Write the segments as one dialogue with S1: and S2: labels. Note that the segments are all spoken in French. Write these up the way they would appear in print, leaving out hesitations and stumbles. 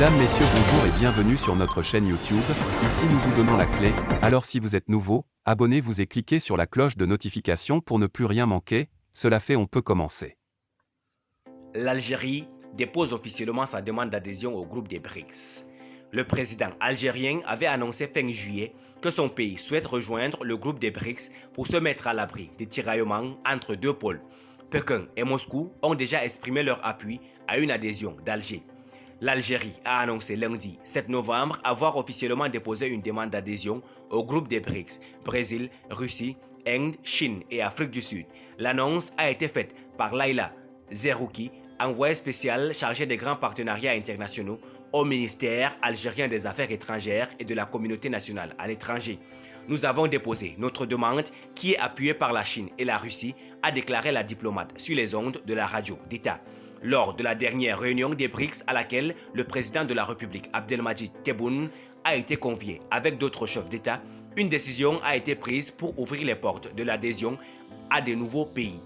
S1: Mesdames, Messieurs, bonjour et bienvenue sur notre chaîne YouTube. Ici nous vous donnons la clé, alors si vous êtes nouveau, abonnez-vous et cliquez sur la cloche de notification pour ne plus rien manquer. Cela fait, on peut commencer.
S2: L'Algérie dépose officiellement sa demande d'adhésion au groupe des BRICS. Le président algérien avait annoncé fin juillet que son pays souhaite rejoindre le groupe des BRICS pour se mettre à l'abri des tiraillements entre deux pôles. Pékin et Moscou ont déjà exprimé leur appui à une adhésion d'Alger. L'Algérie a annoncé lundi 7 novembre avoir officiellement déposé une demande d'adhésion au groupe des BRICS, Brésil, Russie, Inde, Chine et Afrique du Sud. L'annonce a été faite par Laila Zerouki, envoyé spécial chargé des grands partenariats internationaux au ministère algérien des Affaires étrangères et de la communauté nationale à l'étranger. Nous avons déposé notre demande qui est appuyée par la Chine et la Russie, a déclaré la diplomate sur les ondes de la radio d'État. Lors de la dernière réunion des BRICS à laquelle le président de la République Abdelmadjid Tebboune a été convié avec d'autres chefs d'État, une décision a été prise pour ouvrir les portes de l'adhésion à de nouveaux pays,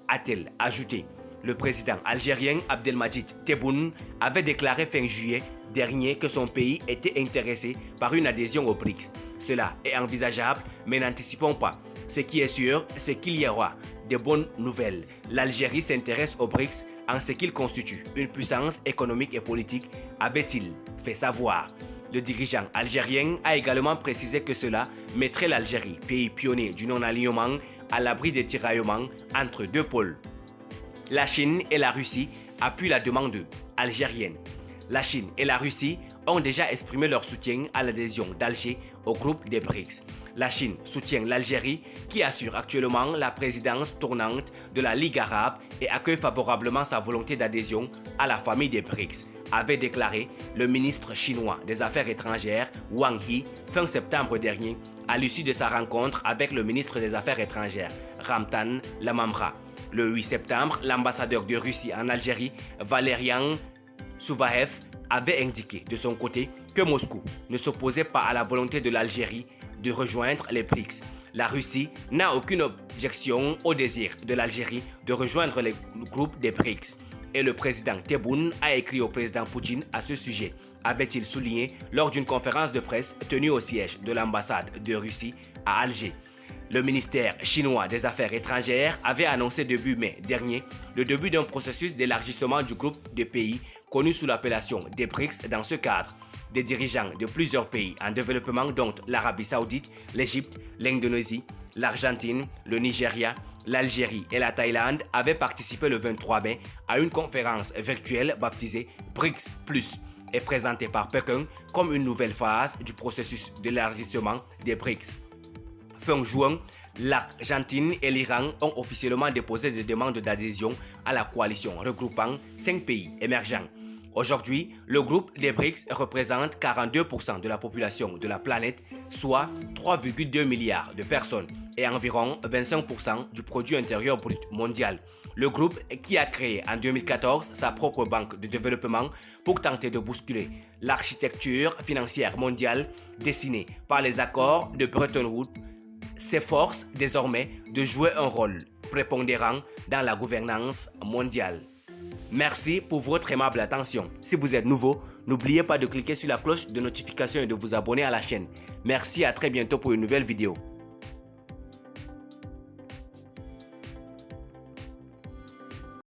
S2: a-t-elle ajouté. Le président algérien Abdelmadjid Tebboune avait déclaré fin juillet dernier que son pays était intéressé par une adhésion aux BRICS. Cela est envisageable, mais n'anticipons pas. Ce qui est sûr, c'est qu'il y aura de bonnes nouvelles. L'Algérie s'intéresse aux BRICS en ce qu'il constitue une puissance économique et politique, avait-il fait savoir. Le dirigeant algérien a également précisé que cela mettrait l'Algérie, pays pionnier du non-alignement, à l'abri des tiraillements entre deux pôles. La Chine et la Russie appuient la demande algérienne. La Chine et la Russie ont déjà exprimé leur soutien à l'adhésion d'Alger au groupe des BRICS. La Chine soutient l'Algérie qui assure actuellement la présidence tournante de la Ligue arabe et accueille favorablement sa volonté d'adhésion à la famille des BRICS, avait déclaré le ministre chinois des Affaires étrangères Wang Yi fin septembre dernier à l'issue de sa rencontre avec le ministre des Affaires étrangères Ramtan Lamamra. Le 8 septembre, l'ambassadeur de Russie en Algérie, Valerian Souvaev, avait indiqué de son côté que Moscou ne s'opposait pas à la volonté de l'Algérie de rejoindre les BRICS. La Russie n'a aucune objection au désir de l'Algérie de rejoindre le groupe des BRICS. Et le président Tebboune a écrit au président Poutine à ce sujet, avait-il souligné lors d'une conférence de presse tenue au siège de l'ambassade de Russie à Alger. Le ministère chinois des Affaires étrangères avait annoncé début mai dernier le début d'un processus d'élargissement du groupe de pays connu sous l'appellation des BRICS. Dans ce cadre, des dirigeants de plusieurs pays en développement dont l'Arabie Saoudite, l'Égypte, l'Indonésie, l'Argentine, le Nigeria, l'Algérie et la Thaïlande avaient participé le 23 mai à une conférence virtuelle baptisée BRICS Plus et présentée par Pékin comme une nouvelle phase du processus d'élargissement des BRICS. Fin juin, l'Argentine et l'Iran ont officiellement déposé des demandes d'adhésion à la coalition regroupant 5 pays émergents. Aujourd'hui, le groupe des BRICS représente 42% de la population de la planète, soit 3,2 milliards de personnes et environ 25% du produit intérieur brut mondial. Le groupe qui a créé en 2014 sa propre banque de développement pour tenter de bousculer l'architecture financière mondiale dessinée par les accords de Bretton Woods s'efforce désormais de jouer un rôle prépondérant dans la gouvernance mondiale. Merci pour votre aimable attention. Si vous êtes nouveau, n'oubliez pas de cliquer sur la cloche de notification et de vous abonner à la chaîne. Merci, à très bientôt pour une nouvelle vidéo.